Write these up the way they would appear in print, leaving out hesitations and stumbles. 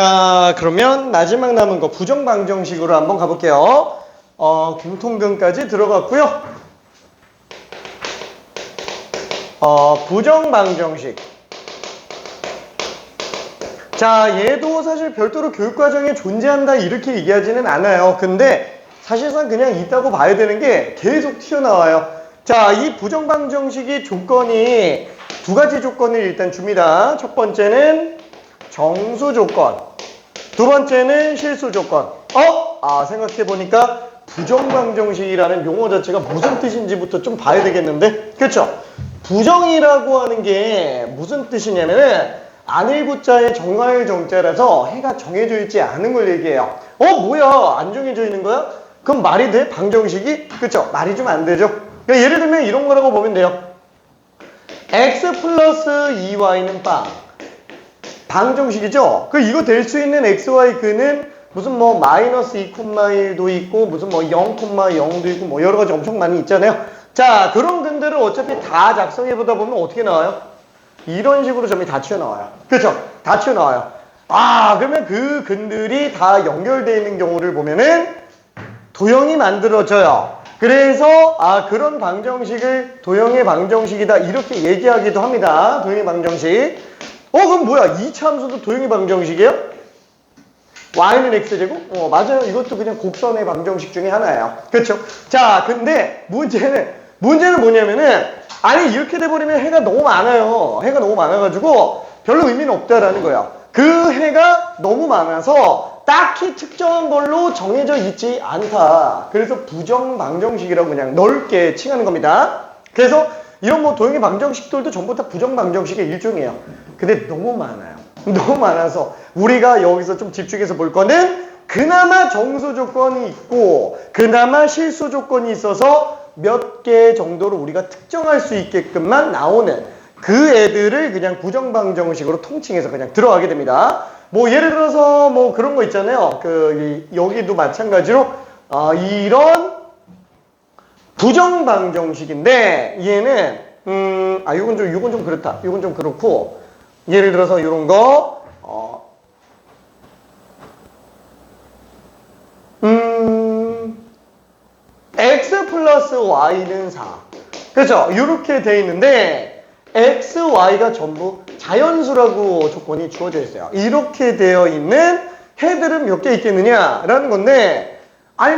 자, 그러면 마지막 남은 거 부정방정식으로 한번 가볼게요. 공통근까지 들어갔고요. 부정방정식. 자, 얘도 사실 별도로 교육과정에 존재한다 이렇게 얘기하지는 않아요. 근데 사실상 그냥 있다고 봐야 되는 게 계속 튀어나와요. 자, 이 부정방정식이 조건이 두 가지 조건을 일단 줍니다. 첫 번째는 정수 조건, 두 번째는 실수 조건. 생각해보니까 부정방정식이라는 용어 자체가 무슨 뜻인지부터 좀 봐야 되겠는데? 그렇죠? 부정이라고 하는 게 무슨 뜻이냐면은 안일구자의 정화의 정자라서 해가 정해져 있지 않은 걸 얘기해요. 뭐야? 안 정해져 있는 거야? 그럼 말이 돼? 방정식이? 그쵸? 말이 좀 안 되죠? 그러니까 예를 들면 이런 거라고 보면 돼요. x 플러스 2y는 빵. 방정식이죠? 이거 될 수 있는 xy 근은 무슨 뭐 마이너스 2,1도 있고 무슨 뭐 0,0도 있고 뭐 여러 가지 엄청 많이 있잖아요. 자, 그런 근들을 어차피 다 작성해보다 보면 어떻게 나와요? 이런 식으로 점이 다 튀어나와요. 그렇죠? 다 튀어나와요. 그러면 그 근들이 다 연결되어 있는 경우를 보면은 도형이 만들어져요. 그래서 그런 방정식을 도형의 방정식이다 이렇게 얘기하기도 합니다. 도형의 방정식. 그럼 뭐야? 2차 함수도 도형의 방정식이에요? y는 x제곱? 맞아요. 이것도 그냥 곡선의 방정식 중에 하나예요. 그렇죠? 자, 근데 문제는 뭐냐면은 이렇게 돼버리면 해가 너무 많아요. 해가 너무 많아가지고 별로 의미는 없다라는 거예요. 그 해가 너무 많아서 딱히 특정한 걸로 정해져 있지 않다. 그래서 부정방정식이라고 그냥 넓게 칭하는 겁니다. 그래서 이런 뭐 도형의 방정식들도 전부 다 부정방정식의 일종이에요. 근데 너무 많아요. 너무 많아서 우리가 여기서 좀 집중해서 볼 거는 그나마 정수 조건이 있고 그나마 실수 조건이 있어서 몇 개 정도로 우리가 특정할 수 있게끔만 나오는 그 애들을 그냥 부정방정식으로 통칭해서 그냥 들어가게 됩니다. 뭐 예를 들어서 뭐 그런 거 있잖아요. 여기도 마찬가지로 이런 부정방정식인데 얘는 이건 좀 그렇다. 이건 좀 그렇고 예를 들어서 이런 거 x 플러스 y는 4. 그렇죠? 이렇게 돼 있는데 x, y가 전부 자연수라고 조건이 주어져 있어요. 이렇게 되어 있는 해들은 몇 개 있겠느냐라는 건데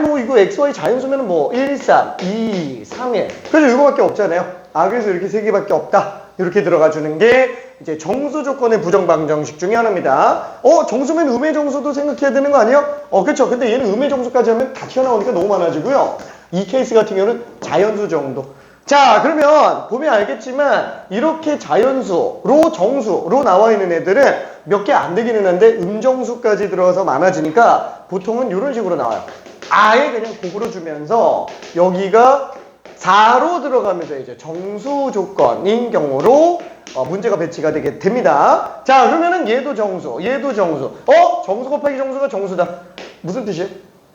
뭐 이거 x, y 자연수면 뭐 1, 3, 2, 3, 1 그래서 이거밖에 없잖아요. 그래서 이렇게 세 개밖에 없다. 이렇게 들어가 주는 게 이제 정수 조건의 부정방정식 중에 하나입니다. 정수면 음의 정수도 생각해야 되는 거 아니에요? 그렇죠. 근데 얘는 음의 정수까지 하면 다 튀어나오니까 너무 많아지고요. 이 케이스 같은 경우는 자연수 정도. 자, 그러면 보면 알겠지만 이렇게 자연수로 정수로 나와 있는 애들은 몇 개 안 되기는 한데 음정수까지 들어가서 많아지니까 보통은 이런 식으로 나와요. 아예 그냥 곡으로 주면서 여기가 4로 들어가면서 이제 정수 조건인 경우로 문제가 배치가 되게 됩니다. 자, 그러면은 얘도 정수, 얘도 정수. 정수 곱하기 정수가 정수다. 무슨 뜻이에요?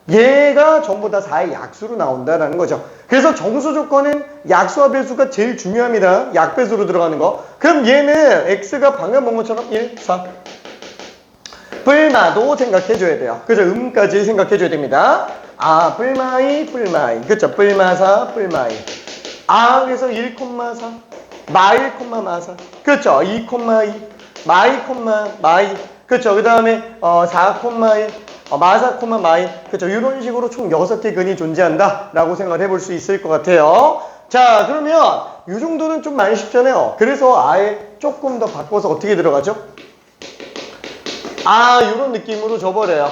얘가 전부 다 4의 약수로 나온다라는 거죠. 그래서 정수 조건은 약수와 배수가 제일 중요합니다. 약배수로 들어가는 거. 그럼 얘는 x가 방금 본 것처럼 1, 4. 뿔마도 생각해줘야 돼요. 그죠? 음까지 생각해줘야 됩니다. 뿔마이. 그쵸? 뿔마사, 뿔마이. 그래서 1,4. 마일, 마사. 그쵸? 2,2. 마이, 마이. 그쵸? 그 다음에 4,1. 마사, 마이. 그쵸? 이런 식으로 총 6개 근이 존재한다. 라고 생각을 해볼 수 있을 것 같아요. 자, 그러면 이 정도는 좀 많이 쉽잖아요. 그래서 아예 조금 더 바꿔서 어떻게 들어가죠? 이런 느낌으로 줘버려요.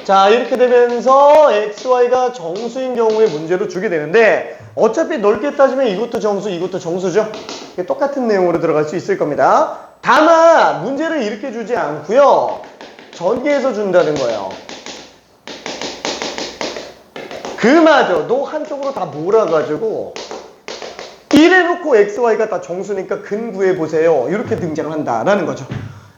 자, 이렇게 되면서 XY가 정수인 경우에 문제로 주게 되는데 어차피 넓게 따지면 이것도 정수, 이것도 정수죠. 똑같은 내용으로 들어갈 수 있을 겁니다. 다만 문제를 이렇게 주지 않고요. 전개해서 준다는 거예요. 그마저도 한쪽으로 다 몰아가지고 이래놓고 XY가 다 정수니까 근 구해보세요. 이렇게 등장을 한다라는 거죠.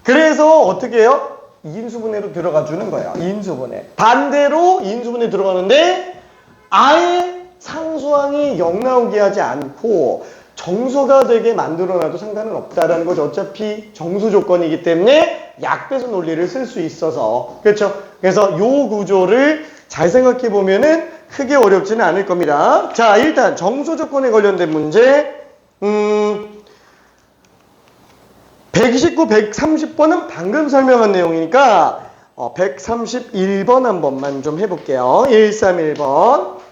그래서 어떻게 해요? 인수분해로 들어가 주는 거예요. 인수분해. 반대로 인수분해 들어가는데 아예 상수항이 0 나오게 하지 않고 정수가 되게 만들어놔도 상관은 없다라는 거죠. 어차피 정수 조건이기 때문에 약배수 논리를 쓸 수 있어서. 그렇죠? 그래서 요 구조를 잘 생각해 보면은 크게 어렵지는 않을 겁니다. 자, 일단 정수 조건에 관련된 문제. 129, 130번은 방금 설명한 내용이니까 131번 한 번만 좀 해볼게요. 131번.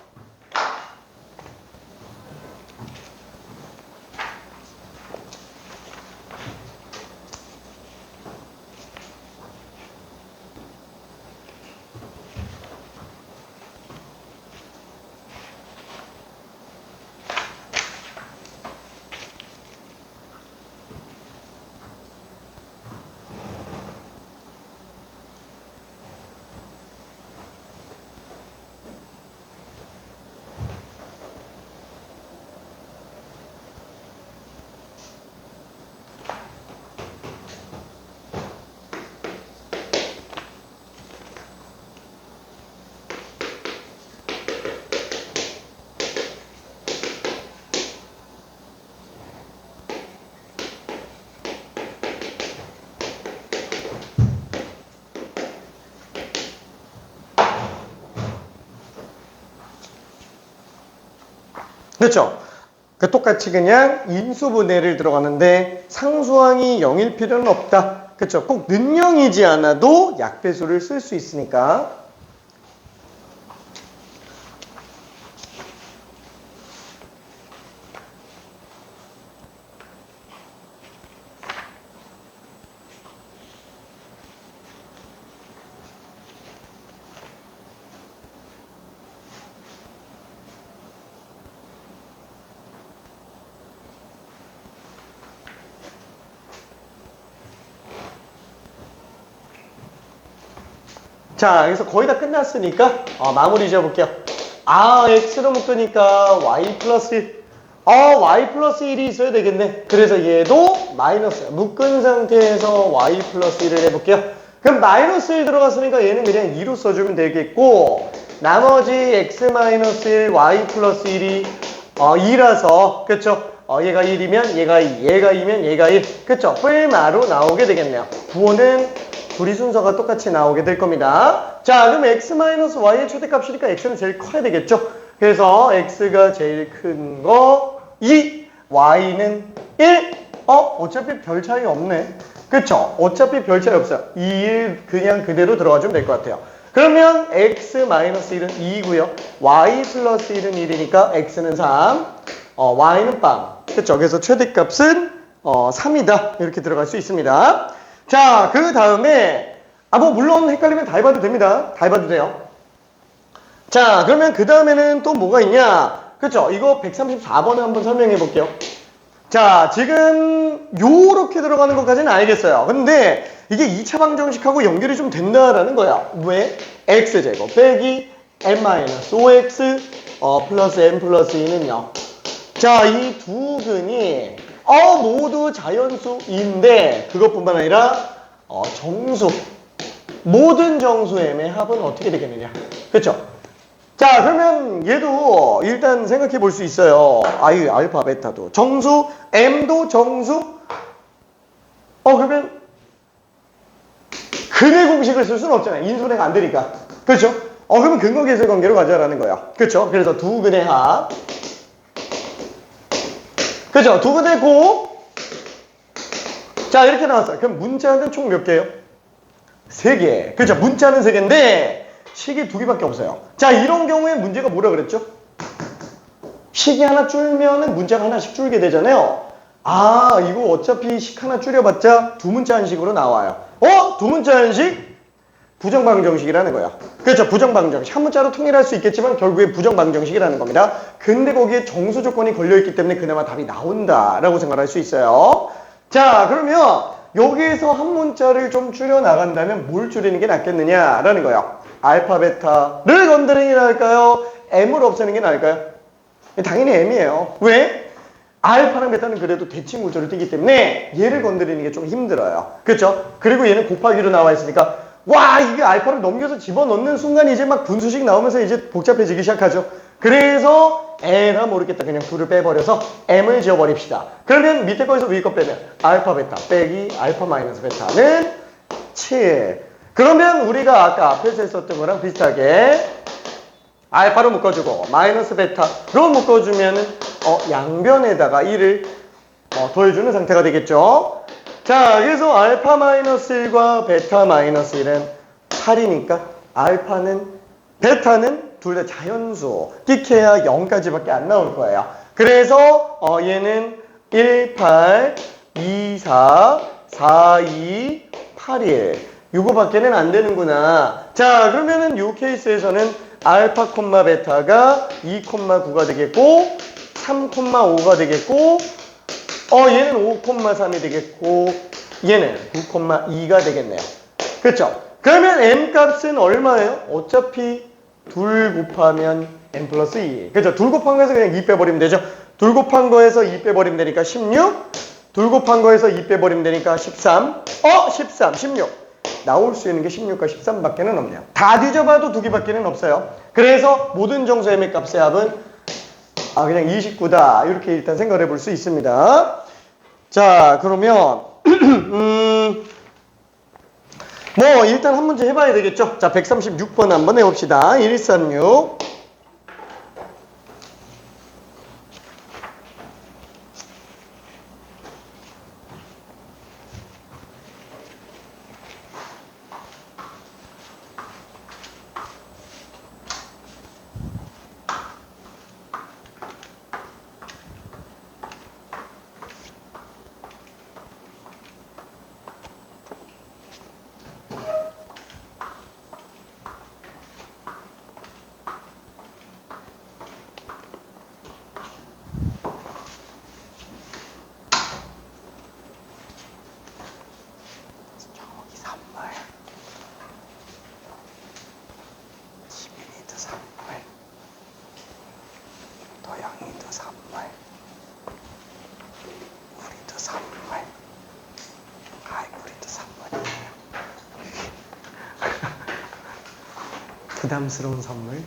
그렇죠? 똑같이 그냥 인수분해를 들어가는데 상수항이 0일 필요는 없다. 그렇죠? 꼭 는영이지 않아도 약배수를 쓸 수 있으니까. 자, 여기서 거의 다 끝났으니까 마무리 지어볼게요. x로 묶으니까 y 플러스 1. y 플러스 1이 있어야 되겠네. 그래서 얘도 마이너스. 묶은 상태에서 y 플러스 1을 해볼게요. 그럼 마이너스 1 들어갔으니까 얘는 그냥 2로 써주면 되겠고, 나머지 x 마이너스 1, y 플러스 1이 2라서, 그쵸? 얘가 1이면 얘가 2, 얘가 2면 얘가 1. 그쵸? 뿔마로 나오게 되겠네요. 구호는 둘이 순서가 똑같이 나오게 될 겁니다. 자, 그럼 x-y의 최대값이니까 x는 제일 커야 되겠죠? 그래서 x가 제일 큰 거 2, y는 1. 어차피 별 차이 없네. 그쵸? 어차피 별 차이 없어요. 2, 1 그냥 그대로 들어가주면 될 것 같아요. 그러면 x-1은 2고요. y 플러스 1은 1이니까 x는 3, y는 빵. 그쵸? 그래서 최대값은 3이다. 이렇게 들어갈 수 있습니다. 자, 그 다음에 물론 헷갈리면 다 해봐도 됩니다. 다 해봐도 돼요. 자, 그러면 그 다음에는 또 뭐가 있냐? 그쵸? 이거 134번에 한번 설명해 볼게요. 자, 지금 요렇게 들어가는 것까지는 알겠어요. 근데 이게 2차 방정식하고 연결이 좀 된다라는 거야. 왜? x제곱 빼기 n-5x 플러스 n 플러스 2는요. 자, 이 두 근이 모두 자연수인데 그것뿐만 아니라 정수. 모든 정수 m의 합은 어떻게 되겠느냐. 그쵸? 자, 그러면 얘도 일단 생각해 볼 수 있어요. 알파, 베타도 정수, m도 정수. 그러면 근의 공식을 쓸 수는 없잖아요. 인수분해가 안 되니까. 그렇죠? 그러면 근거계수의 관계로 가자라는 거야. 그렇죠? 그래서 두 근의 합. 그죠? 두 근의 곱. 자, 이렇게 나왔어요. 그럼 문자는 총 몇 개예요? 3개. 그죠? 문자는 3개인데 식이 2개밖에 없어요. 자, 이런 경우에 문제가 뭐라 그랬죠? 식이 하나 줄면은 문자가 하나씩 줄게 되잖아요. 이거 어차피 식 하나 줄여봤자 두 문자 한식으로 나와요. 두 문자 한식? 부정방정식이라는 거야. 그렇죠? 부정방정식. 한 문자로 통일할 수 있겠지만 결국에 부정방정식이라는 겁니다. 근데 거기에 정수 조건이 걸려있기 때문에 그나마 답이 나온다라고 생각할 수 있어요. 자, 그러면 여기에서 한 문자를 좀 줄여나간다면 뭘 줄이는 게 낫겠느냐라는 거예요. 알파, 베타를 건드리는 게 나을까요? m을 없애는 게 나을까요? 당연히 m이에요. 왜? 알파랑 베타는 그래도 대칭 구조를 띠기 때문에 얘를 건드리는 게 좀 힘들어요. 그렇죠? 그리고 얘는 곱하기로 나와 있으니까 이게 알파를 넘겨서 집어넣는 순간 이제 막 분수식 나오면서 이제 복잡해지기 시작하죠. 그래서 에라 모르겠다. 그냥 2를 빼버려서 m을 지워버립시다. 그러면 밑에 거에서 위에 거 빼면 알파 베타 빼기 알파 마이너스 베타는 7. 그러면 우리가 아까 앞에서 했었던 거랑 비슷하게 알파로 묶어주고 마이너스 베타로 묶어주면은 양변에다가 1을 더해주는 상태가 되겠죠. 자, 그래서 알파 마이너스 1과 베타 마이너스 1은 8이니까 알파는 베타는 둘 다 자연수 띡해야 0까지밖에 안 나올 거예요. 그래서 얘는 1, 8, 2, 4, 4, 2, 8, 1 요거밖에는 안 되는구나. 자, 그러면은 요 케이스에서는 알파 콤마 베타가 2,9가 되겠고 3,5가 되겠고 얘는 5,3이 되겠고 얘는 9,2가 되겠네요. 그렇죠? 그러면 m 값은 얼마예요? 어차피 둘 곱하면 m 플러스 2. 그죠? 둘 곱한 거에서 그냥 2 빼버리면 되죠. 둘 곱한 거에서 2 빼버리면 되니까 16. 둘 곱한 거에서 2 빼버리면 되니까 13. 13, 16. 나올 수 있는 게 16과 13밖에는 없네요. 다 뒤져봐도 두 개밖에는 없어요. 그래서 모든 정수 m의 값의 합은 그냥 29다. 이렇게 일단 생각을 해볼 수 있습니다. 자, 그러면 뭐 일단 한 문제 해봐야 되겠죠. 자, 136번 한번 해봅시다. 136. 부담스러운 선물.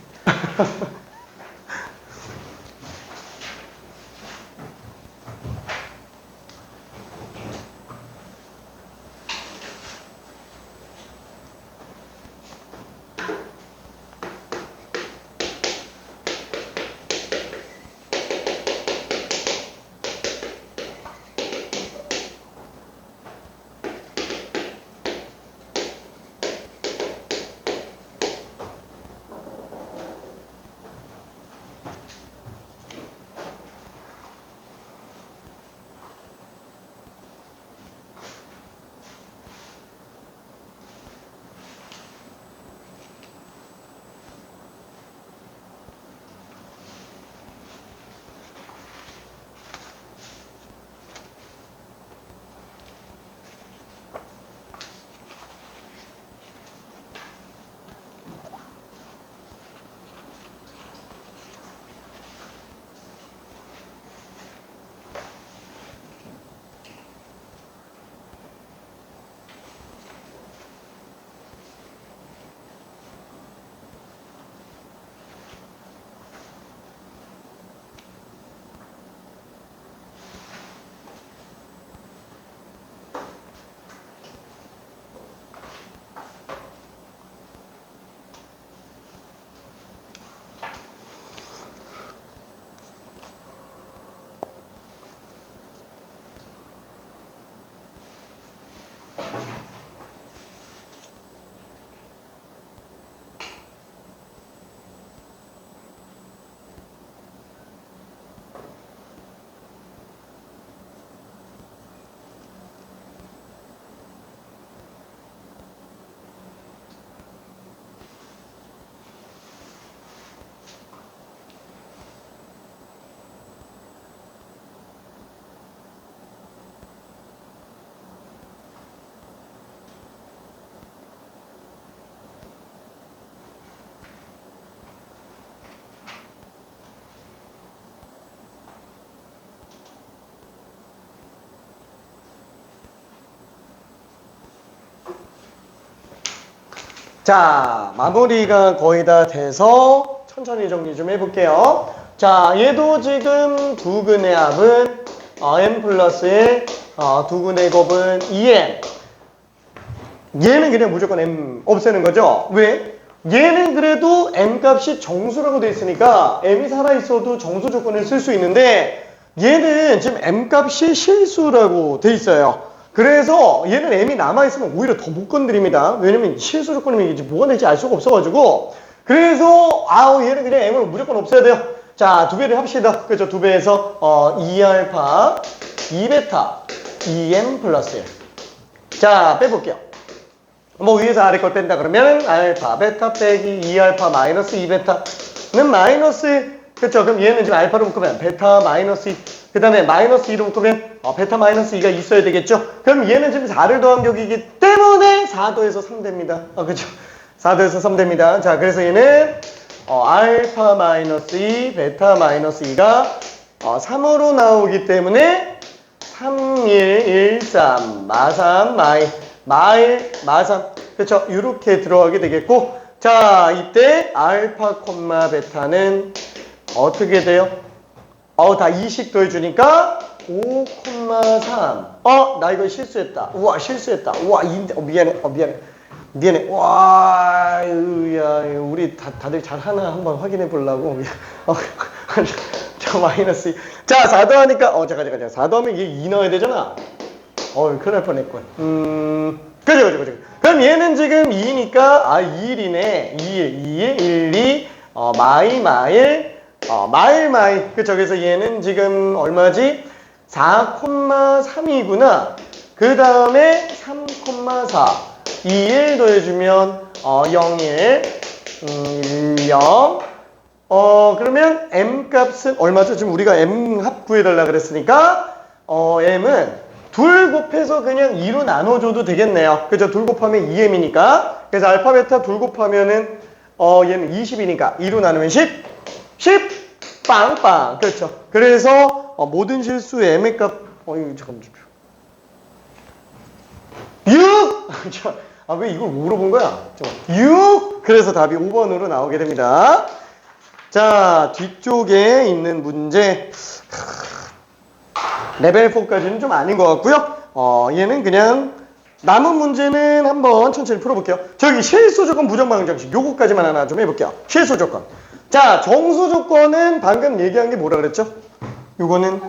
자, 마무리가 거의 다 돼서 천천히 정리 좀 해볼게요. 자, 얘도 지금 두근의 합은 m 플러스 1, 두근의 곱은 2m. 얘는 그냥 무조건 m 없애는 거죠. 왜? 얘는 그래도 m 값이 정수라고 돼 있으니까 m이 살아있어도 정수 조건을 쓸 수 있는데 얘는 지금 m 값이 실수라고 돼 있어요. 그래서 얘는 m이 남아있으면 오히려 더 못 건드립니다. 왜냐면 실수 조건이면 이제 뭐가 될지 알 수가 없어가지고. 그래서 얘는 그냥 m을 무조건 없애야 돼요. 자, 두 배를 합시다. 그죠? 두 배에서 2알파 2베타 2m 플러스 1. 자, 빼볼게요. 뭐 위에서 아래 걸 뺀다 그러면 알파 베타 빼기 2알파 마이너스 2베타는 마이너스, 그쵸? 그럼 얘는 지금 알파로 묶으면 베타 마이너스 2, 그 다음에 마이너스 2로 묶으면 베타 마이너스 2가 있어야 되겠죠? 그럼 얘는 지금 4를 더한 격이기 때문에 4더해서 3 됩니다. 그쵸? 4더해서 3 됩니다. 자, 그래서 얘는 알파 마이너스 2 베타 마이너스 2가 3으로 나오기 때문에 3, 1, 1, 3, 마3, 마삼. 그렇죠? 이렇게 들어가게 되겠고, 자, 이때 알파, 베타는 어떻게 돼요? 다 2씩 더해주니까 5, 3. 나 이거 실수했다. 우와, 실수했다. 우와, 미안해. 미안해. 와, 야, 우리 다들 잘하나 한번 확인해 보려고. 저 마이너스 2. 자, 4 더하니까, 잠깐. 4 더하면 이게 2 넣어야 되잖아. 큰일 날 뻔했군. 그죠. 그럼 얘는 지금 2니까, 2일이네. 2일, 1, 2, 마일. 그쵸. 그래서 얘는 지금 얼마지? 4,3이구나. 그 다음에 3,4. 2일 더해주면, 0, 1, 1, 0. 그러면 m 값은 얼마죠? 지금 우리가 m 합 구해달라 그랬으니까, m은 둘 곱해서 그냥 2로 나눠줘도 되겠네요. 그죠? 둘 곱하면 2m이니까. 그래서 알파, 베타 둘 곱하면은, 얘는 20이니까 2로 나누면 10. 빵빵. 그렇죠. 그래서, 모든 실수의 m의 값, 이거 잠깐만. 6! 왜 이걸 물어본 거야? 6! 그래서 답이 5번으로 나오게 됩니다. 자, 뒤쪽에 있는 문제. 레벨 4까지는 좀 아닌 것 같고요. 얘는 그냥 남은 문제는 한번 천천히 풀어볼게요. 저기 실수 조건 부정방정식 요거까지만 하나 좀 해볼게요. 실수 조건. 자, 정수 조건은 방금 얘기한 게 뭐라 그랬죠? 요거는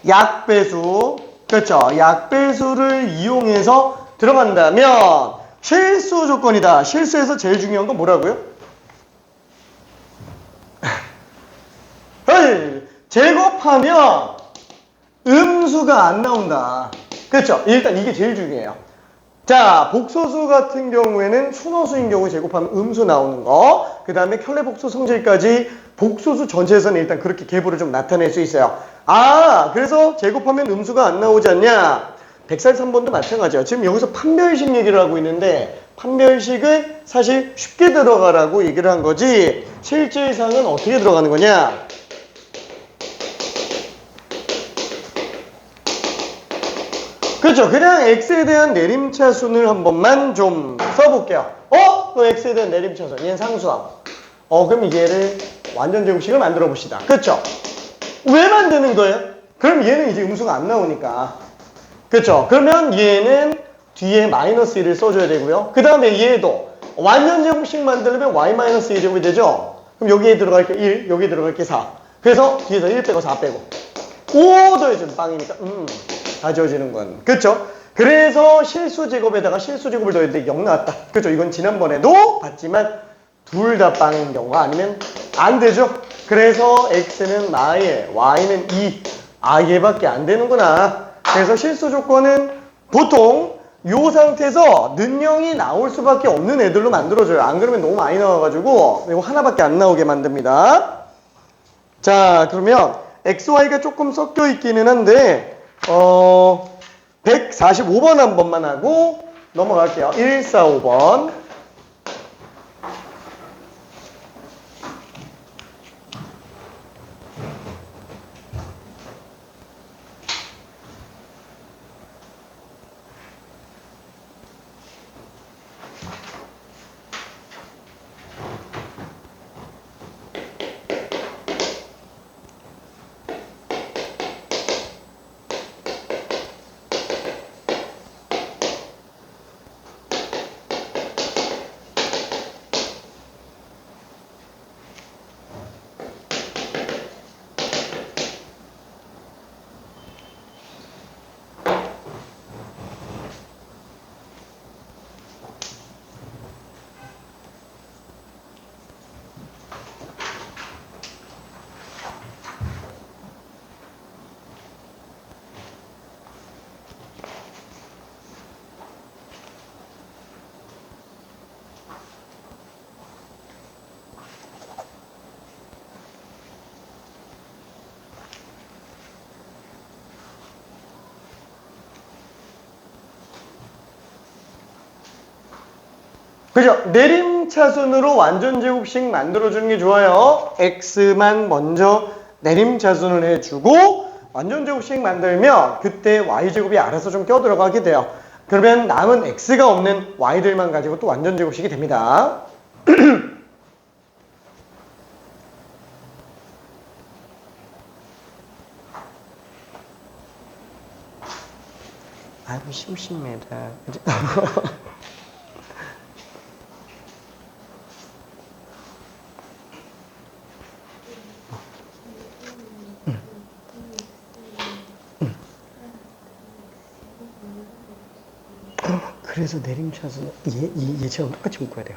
약배수. 그렇죠. 약배수를 이용해서 들어간다면 실수 조건이다. 실수에서 제일 중요한 건 뭐라고요? 제곱하면 음수가 안 나온다. 그렇죠? 일단 이게 제일 중요해요. 자, 복소수 같은 경우에는 순호수인 경우에 제곱하면 음수 나오는 거. 그 다음에 켤레복수 성질까지 복소수 전체에서는 일단 그렇게 계보를 좀 나타낼 수 있어요. 그래서 제곱하면 음수가 안 나오지 않냐? 143번도 마찬가지예요. 지금 여기서 판별식 얘기를 하고 있는데 판별식을 사실 쉽게 들어가라고 얘기를 한 거지 실질상은 어떻게 들어가는 거냐? 그렇죠. 그냥 x에 대한 내림차순을 한 번만 좀 써볼게요. 또 x에 대한 내림차순. 얘는 상수함. 그럼 얘를 완전 제곱식을 만들어 봅시다. 그렇죠? 왜 만드는 거예요? 그럼 얘는 이제 음수가 안 나오니까. 그렇죠? 그러면 얘는 뒤에 마이너스 1을 써줘야 되고요. 그 다음에 얘도 완전 제곱식 만들려면 y-1제곱이 되죠? 그럼 여기에 들어갈 게 1, 여기에 들어갈 게 4. 그래서 뒤에서 1 빼고 4 빼고 5 더해주면 빵이니까 다 지워지는 건. 그쵸? 그래서 실수 제곱에다가 실수 제곱을 더했는데 0 나왔다. 그쵸? 이건 지난번에도 봤지만 둘 다 빵인 경우가 아니면 안 되죠? 그래서 x는 마일, y는 2. 얘밖에 안 되는구나. 그래서 실수 조건은 보통 이 상태에서 는영이 나올 수밖에 없는 애들로 만들어줘요. 안 그러면 너무 많이 나와가지고 이거 하나밖에 안 나오게 만듭니다. 자, 그러면 XY가 조금 섞여 있기는 한데 145번 한 번만 하고 넘어갈게요. 145번. 그죠? 내림차순으로 완전제곱식 만들어주는 게 좋아요. x만 먼저 내림차순을 해주고 완전제곱식 만들면 그때 y제곱이 알아서 좀 껴들어가게 돼요. 그러면 남은 x가 없는 y들만 가지고 또 완전제곱식이 됩니다. 아이고 심심해라. 그래서 내림차순 얘처럼 똑같이 묶어야 돼요.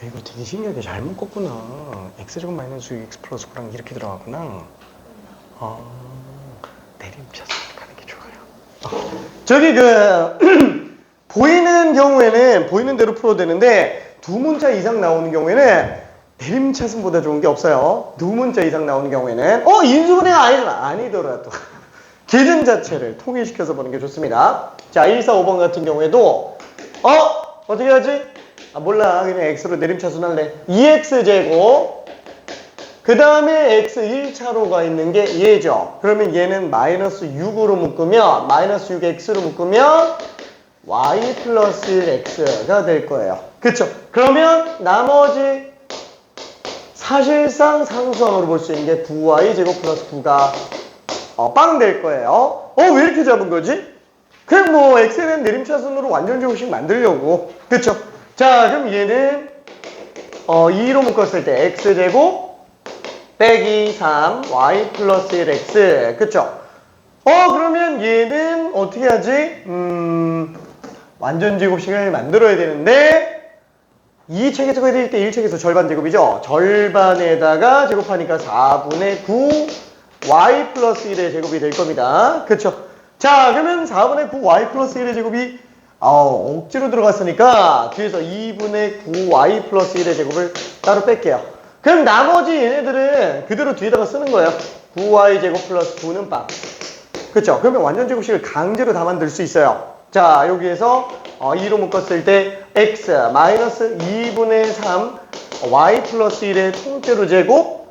이거 되게 신기하게 잘 묶었구나. x제곱 마이너스 6x 플러스 9랑 이렇게 들어가구나. 내림차순 가는 게 좋아요. 저기 보이는 경우에는 보이는 대로 풀어도 되는데 두 문자 이상 나오는 경우에는 내림차순보다 좋은 게 없어요. 두 문자 이상 나오는 경우에는 인수분해 아니더라도 계산 자체를 통일시켜서 보는 게 좋습니다. 자, 1, 4, 5번 같은 경우에도 어떻게 하지? 몰라. 그냥 x로 내림차순 할래. 2x제곱 그 다음에 x 1차로 가 있는 게 얘죠. 그러면 얘는 마이너스 6으로 묶으면 마이너스 6x로 묶으면 y 플러스 1x가 될 거예요. 그쵸? 그러면 나머지 사실상 상수항으로 볼 수 있는 게 9y 제곱 플러스 9가 빵 될 거예요. 왜 이렇게 잡은 거지? 그냥 뭐 x에 대한 내림차순으로 완전제곱식 만들려고. 그쵸? 자, 그럼 얘는 2로 묶었을 때 x제곱 빼기 3 y 플러스 1x. 그쵸? 그러면 얘는 어떻게 하지? 완전제곱식을 만들어야 되는데 2책에서 그릴 때 1책에서 절반 제곱이죠. 절반에다가 제곱하니까 4분의 9 y 플러스 1의 제곱이 될 겁니다. 그쵸? 자, 그러면 4분의 9 y 플러스 1의 제곱이 억지로 들어갔으니까 뒤에서 2분의 9 y 플러스 1의 제곱을 따로 뺄게요. 그럼 나머지 얘네들은 그대로 뒤에다가 쓰는 거예요. 9y 제곱 플러스 9는 빵. 그쵸? 그러면 완전제곱식을 강제로 다 만들 수 있어요. 자, 여기에서 2로 묶었을 때 x 마이너스 2분의 3 y 플러스 1의 통째로 제곱.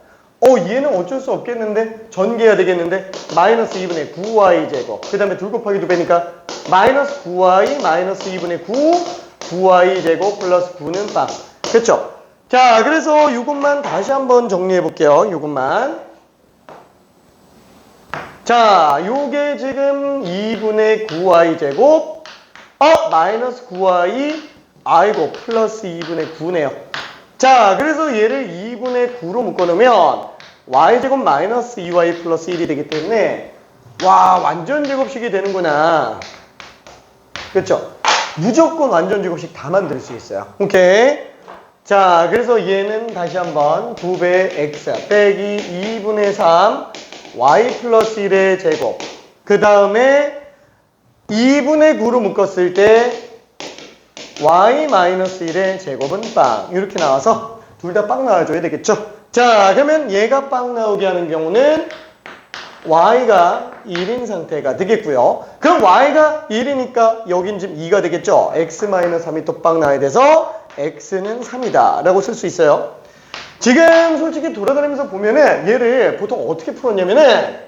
얘는 어쩔 수 없겠는데 전개해야 되겠는데 마이너스 2분의 9y 제곱. 그 다음에 둘 곱하기 2배니까 마이너스 9y 마이너스 2분의 9 9y 제곱 플러스 9는 빵. 그쵸? 자, 그래서 이것만 다시 한번 정리해 볼게요. 이것만. 자, 요게 지금 2분의 9y 제곱 마이너스 9y 아이고 플러스 2분의 9네요. 자, 그래서 얘를 2분의 9로 묶어놓으면 y제곱 마이너스 2y 플러스 1이 되기 때문에 와, 완전제곱식이 되는구나. 그렇죠? 무조건 완전제곱식 다 만들 수 있어요. 오케이? 자, 그래서 얘는 다시 한번 2배 x 빼기 2분의 3 y 플러스 1의 제곱. 그 다음에 2분의 9로 묶었을 때 y 마이너스 1의 제곱은 빵. 이렇게 나와서 둘 다 빵 나와줘야 되겠죠? 자, 그러면 얘가 빵 나오게 하는 경우는 y가 1인 상태가 되겠고요. 그럼 y가 1이니까 여긴 지금 2가 되겠죠? x 마이너스 3이 또 빵 나와야 돼서 x는 3이다 라고 쓸 수 있어요. 지금 솔직히 돌아다니면서 보면은 얘를 보통 어떻게 풀었냐면은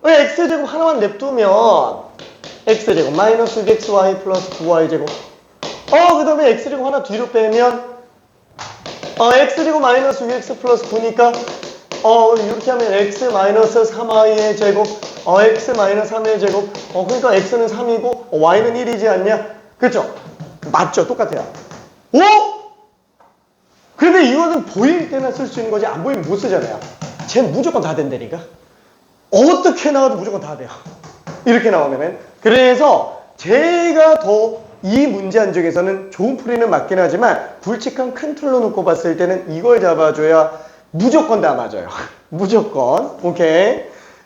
x제곱 하나만 냅두면 x제곱 마이너스 6xy 플러스 9y제곱 그 다음에 x제곱 하나 뒤로 빼면 x제곱 마이너스 6x 플러스 9니까 이렇게 하면 x 마이너스 3y의 제곱 x 마이너스 3의 제곱 그러니까 x는 3이고 y는 1이지 않냐? 그렇죠? 맞죠? 똑같아요. 오? 근데 이거는 보일 때나 쓸 수 있는 거지 안 보이면 못 쓰잖아요. 쟤는 무조건 다 된다니까. 어떻게 나와도 무조건 다 돼요. 이렇게 나오면은. 그래서 제가 더 이 문제 안쪽에서는 좋은 풀이는 맞긴 하지만 굵직한 큰 틀로 놓고 봤을 때는 이걸 잡아줘야 무조건 다 맞아요. 무조건. 오케이.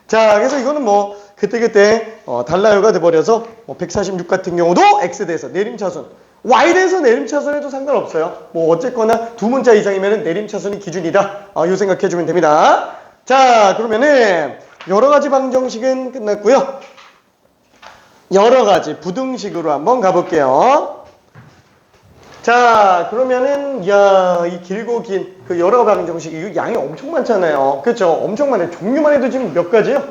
자, 그래서 이거는 뭐 그때그때 달라요가 돼버려서 146 같은 경우도 X대에서 내림차순 Y대에서 내림차순에도 상관없어요. 뭐 어쨌거나 두 문자 이상이면 내림차순이 기준이다. 요 생각해주면 됩니다. 자, 그러면은 여러 가지 방정식은 끝났고요. 여러 가지 부등식으로 한번 가볼게요. 자, 그러면은 이 길고 긴 그 여러 방정식 이거 양이 엄청 많잖아요. 그렇죠? 엄청 많아요. 종류만 해도 지금 몇 가지요?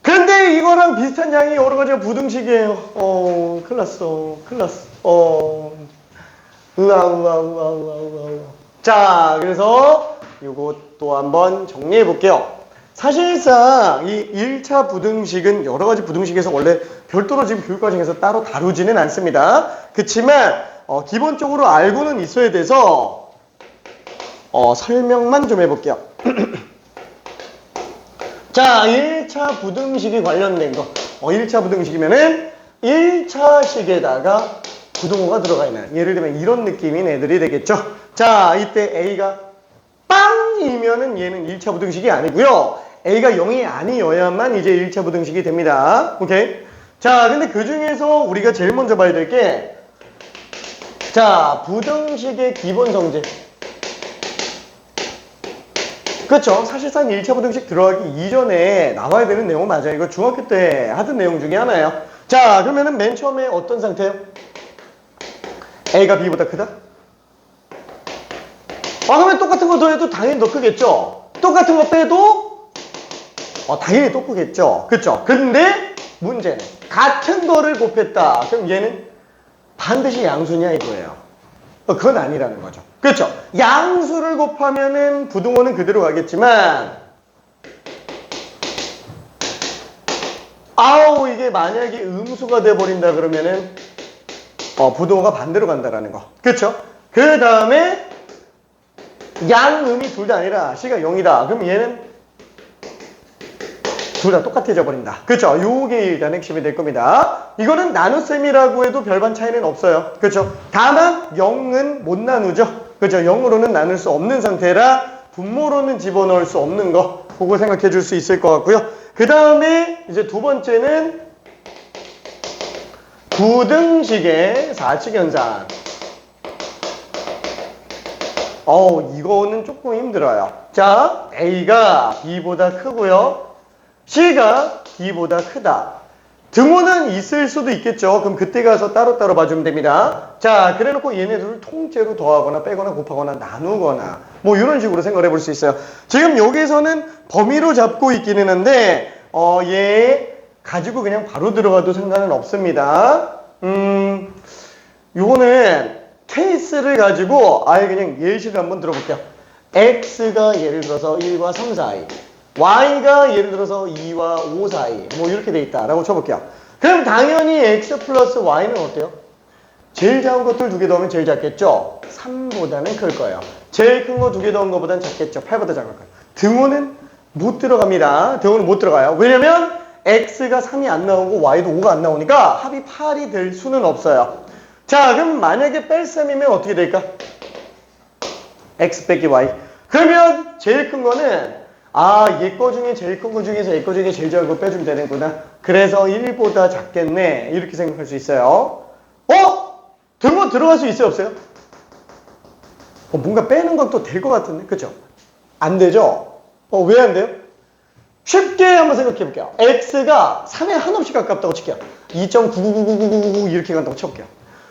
근데 이거랑 비슷한 양이 여러 가지가 부등식이에요. 큰일 났어. 으아. 자, 그래서 이것도 한번 정리해 볼게요. 사실상 이 1차 부등식은 여러 가지 부등식에서 원래 별도로 지금 교육과정에서 따로 다루지는 않습니다. 그치만 기본적으로 알고는 있어야 돼서 설명만 좀 해볼게요. 자, 1차 부등식이 관련된 거. 1차 부등식이면은 1차 식에다가 부등호가 들어가 있는. 예를 들면 이런 느낌인 애들이 되겠죠. 자, 이때 A가 빵이면은 얘는 1차 부등식이 아니고요. A가 0이 아니어야만 이제 1차 부등식이 됩니다. 오케이? 자, 근데 그 중에서 우리가 제일 먼저 봐야 될 게, 자, 부등식의 기본 성질. 그렇죠. 사실상 1차 부등식 들어가기 이전에 나와야 되는 내용 맞아요. 이거 중학교 때 하던 내용 중에 하나예요. 자, 그러면은 맨 처음에 어떤 상태예요? A가 B보다 크다? 그러면 똑같은 거 더해도 당연히 더 크겠죠? 똑같은 거 빼도 당연히 또 크겠죠? 그렇죠? 근데 문제는 같은 거를 곱했다. 그럼 얘는 반드시 양수냐 이거예요. 그건 아니라는 거죠. 그렇죠? 양수를 곱하면은 부등호는 그대로 가겠지만 이게 만약에 음수가 돼버린다 그러면은 부등호가 반대로 간다라는 거. 그렇죠? 그 다음에 양음이 둘 다 아니라 C가 0이다. 그럼 얘는 둘 다 똑같아져 버린다. 그렇죠? 요게 일단 핵심이 될 겁니다. 이거는 나눗셈이라고 해도 별반 차이는 없어요. 그렇죠? 다만 0은 못 나누죠. 그렇죠? 0으로는 나눌 수 없는 상태라 분모로는 집어넣을 수 없는 거. 그거 생각해 줄 수 있을 것 같고요. 그 다음에 이제 두 번째는 부등식의 사칙 현상. 이거는 조금 힘들어요. 자, A가 B보다 크고요. C가 D보다 크다. 등호는 있을 수도 있겠죠. 그럼 그때 가서 따로따로 봐주면 됩니다. 자, 그래놓고 얘네들을 통째로 더하거나 빼거나 곱하거나 나누거나 뭐 이런 식으로 생각을 해볼 수 있어요. 지금 여기서는 범위로 잡고 있기는 한데 얘 가지고 그냥 바로 들어가도 상관은 없습니다. 요거는 케이스를 가지고 아예 그냥 예시를 한번 들어볼게요. X가 예를 들어서 1과 3 사이, Y가 예를 들어서 2와 5 사이, 뭐 이렇게 돼 있다라고 쳐볼게요. 그럼 당연히 X 플러스 Y는 어때요? 제일 작은 것들 두 개 더하면 제일 작겠죠? 3보다는 클 거예요. 제일 큰 거 두 개 더한 것보다는 작겠죠? 8보다 작을 거예요. 등호는 못 들어갑니다. 등호는 못 들어가요. 왜냐면 X가 3이 안 나오고 Y도 5가 안 나오니까 합이 8이 될 수는 없어요. 자, 그럼 만약에 뺄셈이면 어떻게 될까? X 빼기 Y. 그러면 제일 큰 거는 얘 거 중에 제일 큰 거 중에서 얘 거 중에 제일 작은 거 빼주면 되는구나. 그래서 1보다 작겠네. 이렇게 생각할 수 있어요. 등호 들어갈 수 있어요, 없어요? 뭔가 빼는 건 또 될 것 같은데, 그쵸? 안 되죠? 왜 안 돼요? 쉽게 한번 생각해 볼게요. X가 3에 한없이 가깝다고 칠게요. 2.9999999 이렇게 간다고 쳐볼게요.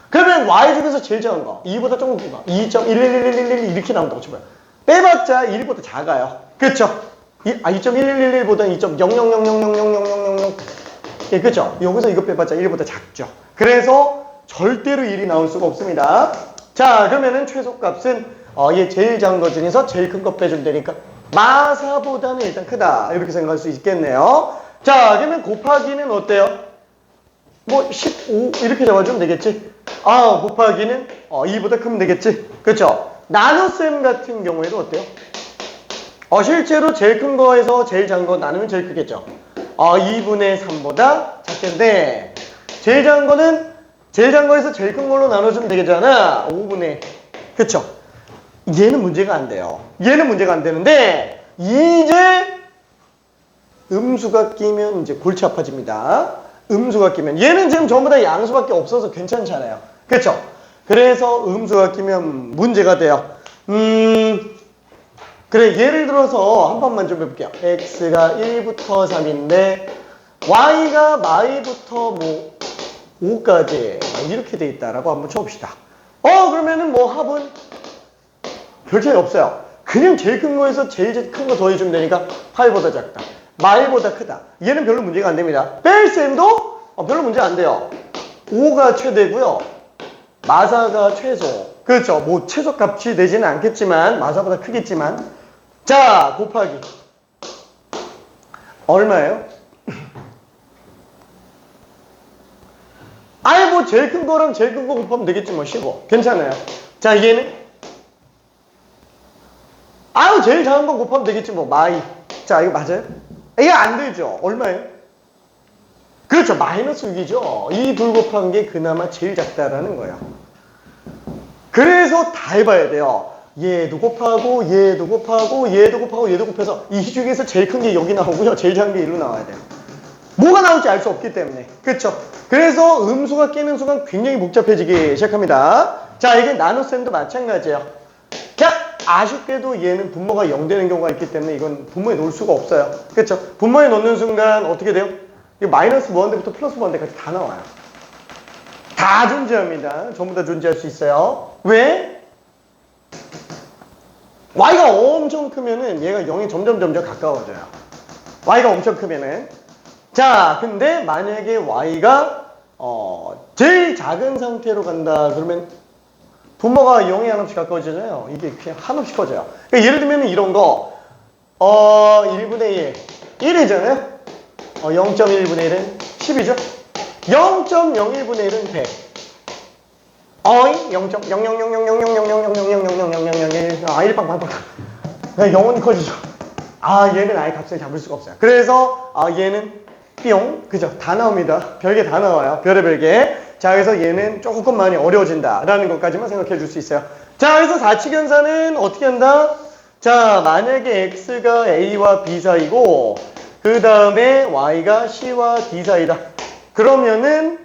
그러면 Y 중에서 제일 작은 거, 2보다 조금 큰 거, 2.11111 이렇게 나온다고 쳐봐요. 빼봤자 1보다 작아요. 그쵸? 2.1111보다 2.0000000000. 예, 그쵸? 여기서 이거 빼봤자 1보다 작죠. 그래서 절대로 1이 나올 수가 없습니다. 자, 그러면은 최소값은 얘 제일 작은 거 중에서 제일 큰 거 빼주면 되니까 마사보다는 일단 크다. 이렇게 생각할 수 있겠네요. 자, 그러면 곱하기는 어때요? 뭐 15 이렇게 잡아주면 되겠지? 곱하기는 2보다 크면 되겠지? 그쵸? 나눗셈 같은 경우에도 어때요? 실제로 제일 큰 거에서 제일 작은 거 나누면 제일 크겠죠? 2분의 3보다 작겠는데 제일 작은 거는 제일 작은 거에서 제일 큰 걸로 나눠주면 되겠잖아. 5분의 그쵸? 얘는 문제가 안 돼요. 얘는 문제가 안 되는데 이제 음수가 끼면 이제 골치 아파집니다. 음수가 끼면 얘는 지금 전부 다 양수밖에 없어서 괜찮잖아요. 그쵸? 그래서 음수가 끼면 문제가 돼요. 그래, 예를 들어서 한 번만 좀 해볼게요. x가 1부터 3인데 y가 마이부터 뭐 5까지 이렇게 돼 있다라고 한번 쳐봅시다. 그러면은 뭐 합은 별 차이 없어요. 그냥 제일 큰 거에서 제일 큰 거 더해주면 되니까 8보다 작다. 마이보다 크다. 얘는 별로 문제가 안 됩니다. 뺄셈도 별로 문제 안 돼요. 5가 최대고요. 마사가 최소. 그렇죠. 뭐 최소값이 되지는 않겠지만 마사보다 크겠지만 자 곱하기 얼마예요? 아예 뭐 제일 큰 거랑 제일 큰 거 곱하면 되겠지 뭐 15. 괜찮아요. 자 얘는 아유 제일 작은 거 곱하면 되겠지 뭐 마이. 자 이거 맞아요? 이게 안 되죠. 얼마예요? 그렇죠. 마이너스 6이죠. 이 둘 곱한 게 그나마 제일 작다라는 거예요. 그래서 다 해봐야 돼요. 얘도 곱하고 얘도 곱하고 얘도 곱하고 얘도 곱해서 이 중에서 제일 큰 게 여기 나오고요. 제일 작은 게 1로 나와야 돼요. 뭐가 나올지 알 수 없기 때문에. 그렇죠. 그래서 음수가 끼는 순간 굉장히 복잡해지기 시작합니다. 자 이게 나눗셈도 마찬가지예요. 자 아쉽게도 얘는 분모가 0 되는 경우가 있기 때문에 이건 분모에 놓을 수가 없어요. 그렇죠. 분모에 놓는 순간 어떻게 돼요? 이 마이너스 무한대부터 플러스 무한대까지 다 나와요. 다 존재합니다. 전부 다 존재할 수 있어요. 왜? y가 엄청 크면은 얘가 0이 점점 가까워져요. y가 엄청 크면은. 자, 근데 만약에 y가 제일 작은 상태로 간다 그러면 분모가 0에 한없이 가까워지잖아요. 이게 그냥 한없이 커져요. 그러니까 예를 들면 이런 거 1분의 1 1이잖아요. 0.1분의 1은 10이죠. 0.01분의 1은 100. 0.000000000000000000001 1빵빵빵 그냥 영원히 커지죠. 얘는 아예 값을 잡을 수가 없어요. 그래서 얘는 뿅 그죠? 다 나옵니다. 별게 다 나와요. 별의 별게. 자 그래서 얘는 조금 많이 어려워진다라는 것까지만 생각해 줄 수 있어요. 자 그래서 사칙연산은 어떻게 한다? 자 만약에 x가 a와 b 사이고 그 다음에 y가 c와 d 사이다. 그러면은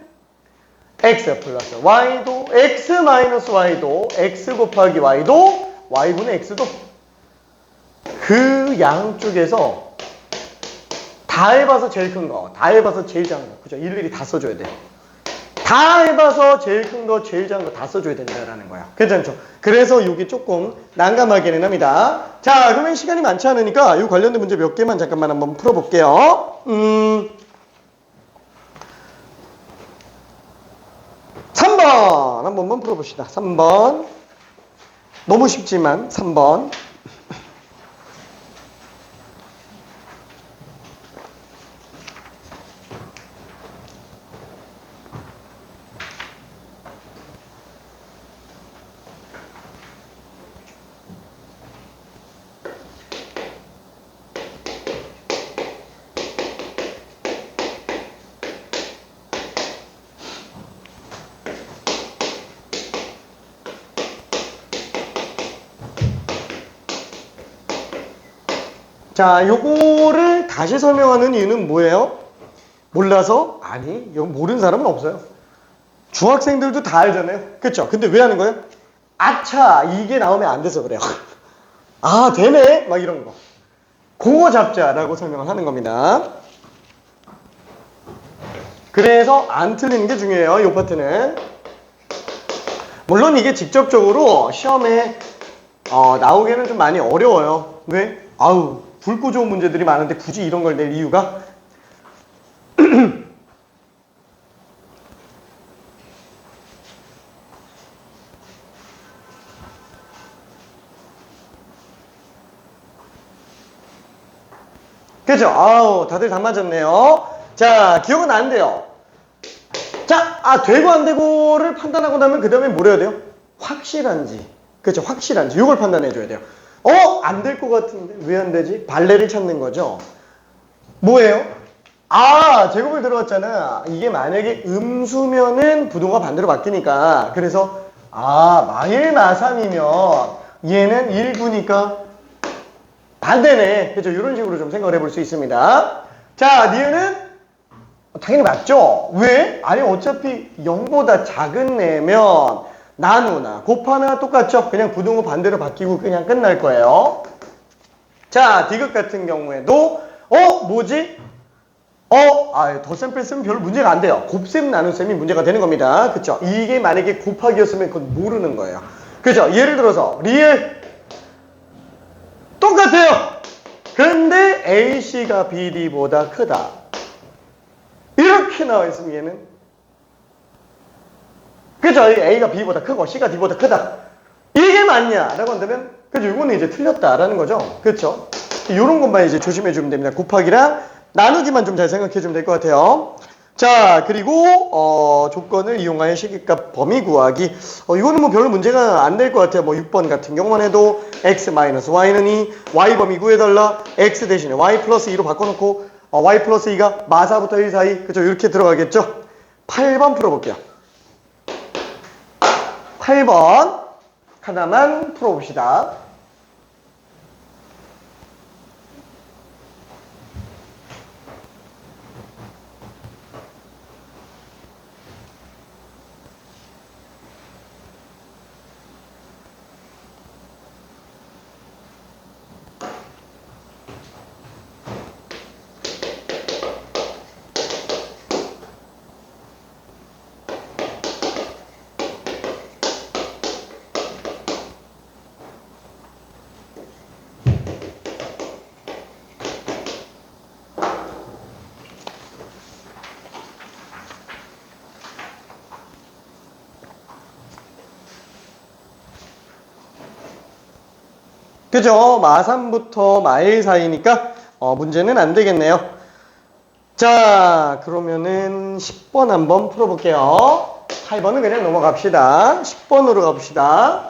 x 플러스 y도 x 마이너스 y도 x 곱하기 y도 y분의 x도 그 양쪽에서 다 해봐서 제일 큰 거, 다 해봐서 제일 작은 거, 그죠? 일일이 다 써줘야 돼요. 다 해봐서 제일 큰 거, 제일 작은 거 다 써줘야 된다라는 거야. 괜찮죠? 그래서 이게 조금 난감하기는 합니다. 자, 그러면 시간이 많지 않으니까 이 관련된 문제 몇 개만 잠깐만 한번 풀어볼게요. 3번 한 번만 풀어봅시다. 3번 너무 쉽지만 3번 자, 요거를 다시 설명하는 이유는 뭐예요? 몰라서? 아니, 이거 모르는 사람은 없어요. 중학생들도 다 알잖아요. 그쵸? 근데 왜 하는 거예요? 아차, 이게 나오면 안 돼서 그래요. 아, 되네? 막 이런 거. 그거 잡자라고 설명을 하는 겁니다. 그래서 안 틀리는 게 중요해요, 이 파트는. 물론 이게 직접적으로 시험에 나오기에는 좀 많이 어려워요. 왜? 굵고 좋은 문제들이 많은데 굳이 이런 걸 낼 이유가? 그죠? 다들 다 맞았네요. 자, 기억은 안 돼요. 자, 되고 안 되고를 판단하고 나면 그 다음에 뭘 해야 돼요? 확실한지. 그죠? 확실한지. 이걸 판단해 줘야 돼요. 안 될 것 같은데 왜 안 되지? 발레를 찾는 거죠. 뭐예요? 제곱을 들어왔잖아. 이게 만약에 음수면은 부동가 반대로 바뀌니까. 그래서 마일 마삼이면 얘는 1구니까 반대네. 그죠? 이런 식으로 좀 생각을 해볼 수 있습니다. 자, 니은은 당연히 맞죠? 왜? 아니 어차피 0보다 작은 애면 나누나 곱하나 똑같죠? 그냥 부등호 반대로 바뀌고 그냥 끝날 거예요. 자, 디귿 같은 경우에도 뭐지? 덧셈 뺄셈은 별로 문제가 안 돼요. 곱셈 나눗셈이 문제가 되는 겁니다. 그쵸? 이게 만약에 곱하기였으면 그건 모르는 거예요. 그죠? 예를 들어서 리을 똑같아요. 근데 AC가 BD보다 크다. 이렇게 나와 있으면 얘는 그죠? A가 B보다 크고 C가 D보다 크다. 이게 맞냐? 라고 한다면 그죠? 이거는 이제 틀렸다라는 거죠. 그렇죠? 이런 것만 이제 조심해 주면 됩니다. 곱하기랑 나누기만 좀 잘 생각해 주면 될 것 같아요. 자, 그리고 조건을 이용하여 시기값 범위 구하기. 이거는 뭐 별로 문제가 안 될 것 같아요. 뭐 6번 같은 경우만 해도 x-y는 2, y 범위 구해달라. x 대신에 y 플러스 2로 바꿔놓고 y 플러스 2가 마사부터 1 사이. 그죠? 이렇게 들어가겠죠? 8번 풀어볼게요. 8번 하나만 풀어봅시다. 그죠? 마3부터 마1 사이니까 문제는 안 되겠네요. 자, 그러면은 10번 한번 풀어볼게요. 8번은 그냥 넘어갑시다. 10번으로 가봅시다.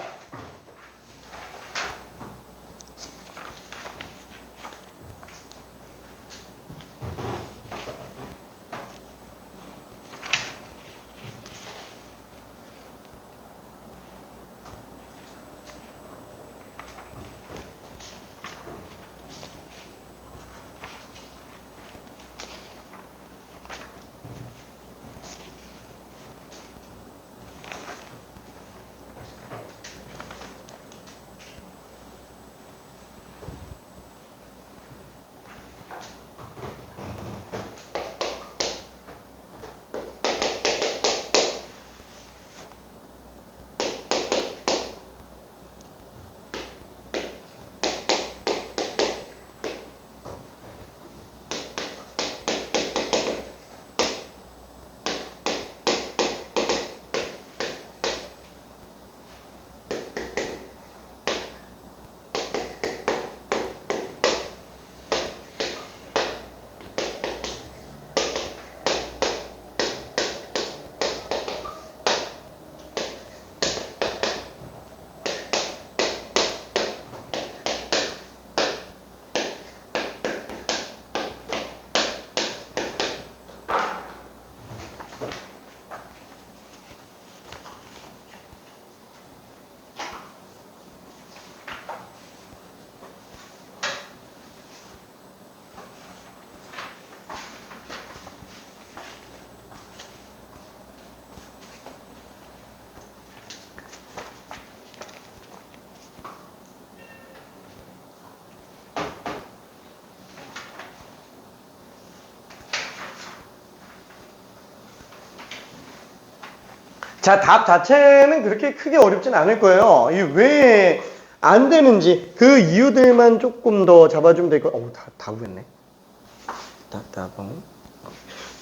자, 답 자체는 그렇게 크게 어렵진 않을 거예요. 이게 왜 안 되는지 그 이유들만 조금 더 잡아주면 될 거예요. 다 구했네.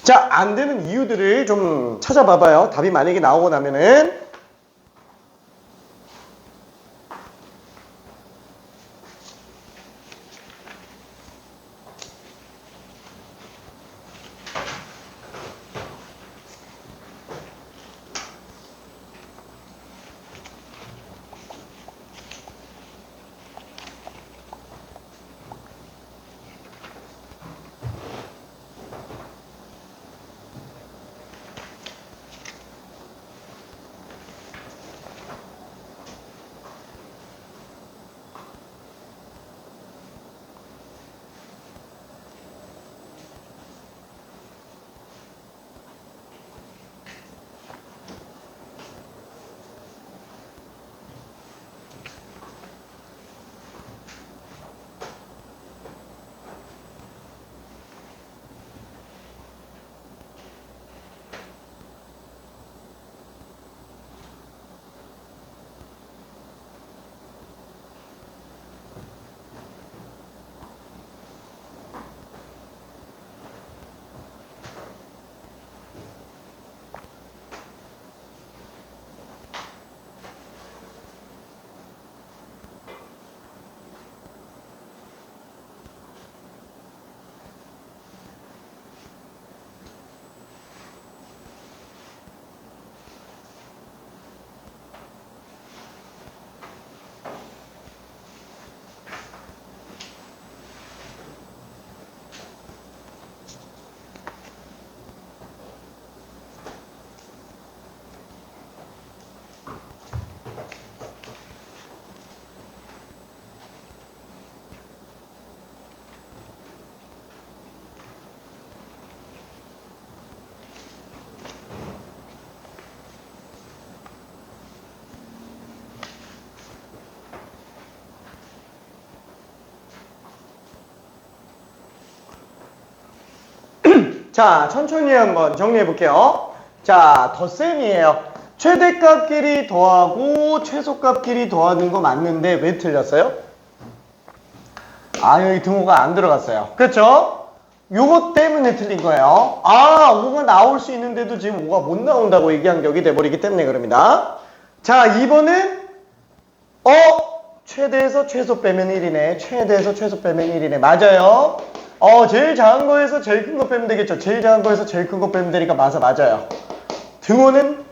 자, 안 되는 이유들을 좀 찾아봐봐요. 답이 만약에 나오고 나면은. 자, 천천히 한번 정리해 볼게요. 자, 덧셈이에요. 최대값끼리 더하고 최소값끼리 더하는 거 맞는데 왜 틀렸어요? 아, 여기 등호가 안 들어갔어요. 그렇죠? 요것 때문에 틀린 거예요. 아, 5가 나올 수 있는데도 지금 5가 못 나온다고 얘기한 격이 돼버리기 때문에 그럽니다. 자, 2번은 최대에서 최소 빼면 1이네. 최대에서 최소 빼면 1이네. 맞아요. 제일 작은 거에서 제일 큰 거 빼면 되겠죠. 제일 작은 거에서 제일 큰 거 빼면 되니까 맞아요. 등호는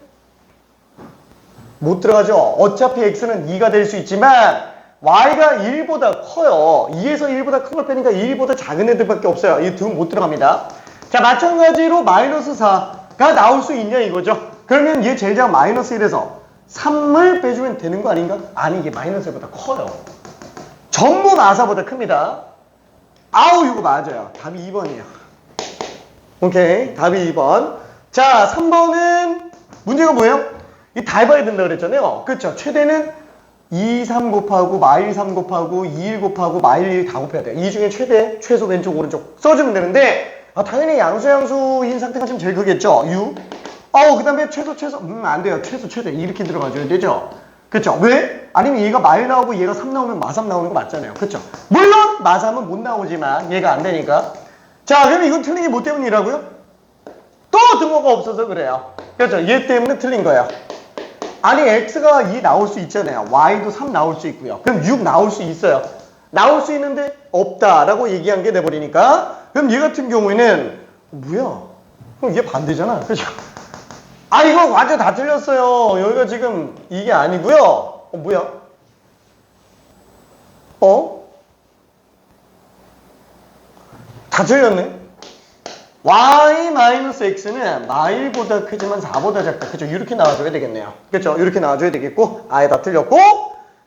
못 들어가죠. 어차피 x는 2가 될 수 있지만 y가 1보다 커요. 2에서 1보다 큰 걸 빼니까 1보다 작은 애들밖에 없어요. 이 등호 못 들어갑니다. 자, 마찬가지로 마이너스 4가 나올 수 있냐 이거죠. 그러면 얘 제일 작은 마이너스 1에서 3을 빼주면 되는 거 아닌가? 아니, 이게 마이너스 1보다 커요. 전부 마사보다 큽니다. 아우, 이거 맞아요. 답이 2번이에요. 오케이, 답이 2번. 자, 3번은 문제가 뭐예요? 이 다 해봐야 된다 그랬잖아요. 그렇죠? 최대는 2, 3 곱하고 마일 3 곱하고 2, 1 곱하고 마일 1 다 곱해야 돼요. 이 중에 최대, 최소 왼쪽 오른쪽 써주면 되는데 당연히 양수인 상태가 지금 제일 크겠죠? U. 그 다음에 최소 안 돼요. 최대 이렇게 들어가줘야 되죠? 그렇죠? 왜? 아니면 얘가 마일 나오고 얘가 3 나오면 마3 나오는 거 맞잖아요. 그렇죠? 물론 마3은 못 나오지만 얘가 안 되니까. 자, 그럼 이건 틀린 게 뭐 때문이라고요? 또 등호가 없어서 그래요. 그렇죠? 얘 때문에 틀린 거예요. 아니, x가 2 나올 수 있잖아요. y도 3 나올 수 있고요. 그럼 6 나올 수 있어요. 나올 수 있는데 없다라고 얘기한 게 돼버리니까 그럼 얘 같은 경우에는 뭐야? 그럼 얘 반대잖아. 그죠? 이거 완전 다 틀렸어요. 여기가 지금 이게 아니고요. 뭐야? 다 틀렸네. y-x는 마일보다 크지만 4보다 작다. 그죠? 이렇게 나와줘야 되겠네요. 그죠? 이렇게 나와줘야 되겠고, 아예 다 틀렸고.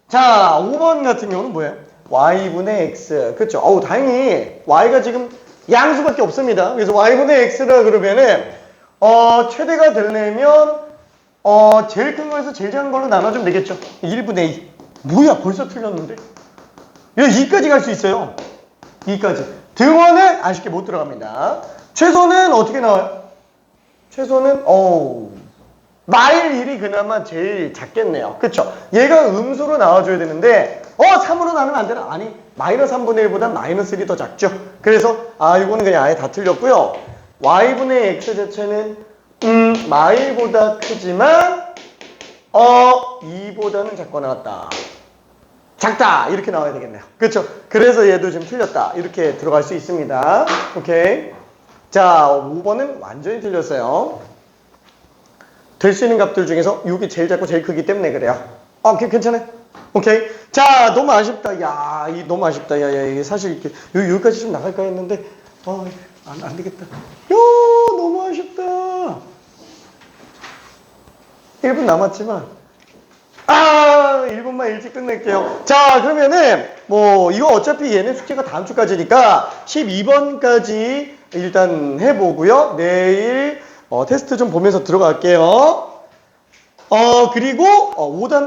자, 5번 같은 경우는 뭐예요? y분의 x. 그죠? 다행히 y가 지금 양수밖에 없습니다. 그래서 y분의 x라 그러면은 최대가 되려면 제일 큰 거에서 제일 작은 걸로 나눠주면 되겠죠? 1분의 2. 뭐야? 벌써 틀렸는데? 이거 2까지 갈 수 있어요. 2까지. 등호는 아쉽게 못 들어갑니다. 최소는 어떻게 나와요? 최소는 마일 1이 그나마 제일 작겠네요. 그쵸? 얘가 음수로 나와줘야 되는데 3으로 나누면 안 되나? 아니, 마이너스 3분의 1보다 마이너스 1이 더 작죠? 그래서 이거는 그냥 아예 다 틀렸고요. y분의 x 자체는 마일보다 크지만 2보다는 작거나 같다. 작다! 이렇게 나와야 되겠네요. 그렇죠? 그래서 얘도 지금 틀렸다. 이렇게 들어갈 수 있습니다. 오케이. 자, 5번은 완전히 틀렸어요. 될 수 있는 값들 중에서 6이 제일 작고 제일 크기 때문에 그래요. 괜찮아요? 오케이. 자, 너무 아쉽다. 야, 너무 아쉽다. 야, 사실 이렇게 여기까지 좀 나갈까 했는데 안 되겠다. 너무 아쉽다. 1분 남았지만 1분만 일찍 끝낼게요. 자, 그러면은 이거 어차피 얘네 숙제가 다음 주까지니까 12번까지 일단 해보고요. 내일 테스트 좀 보면서 들어갈게요. 그리고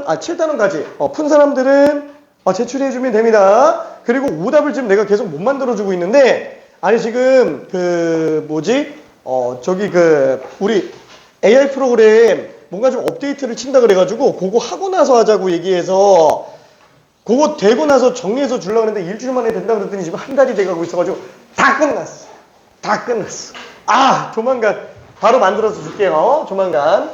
7단원까지 푼 사람들은 제출해주면 됩니다. 그리고 오답을 지금 내가 계속 못 만들어주고 있는데 지금 우리 AI 프로그램 뭔가 좀 업데이트를 친다 그래가지고 그거 하고 나서 하자고 얘기해서 그거 되고 나서 정리해서 주려고 했는데 일주일 만에 된다 그랬더니 지금 한 달이 돼가고 있어가지고 다 끝났어. 조만간 바로 만들어서 줄게요. 조만간.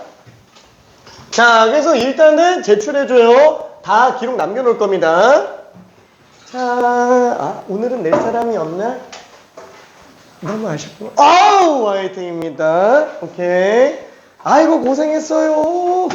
자, 그래서 일단은 제출해줘요. 다 기록 남겨놓을 겁니다. 자, 오늘은 낼 사람이 없나? 너무 아쉽구나. 화이팅입니다. 오케이. 아이고, 고생했어요.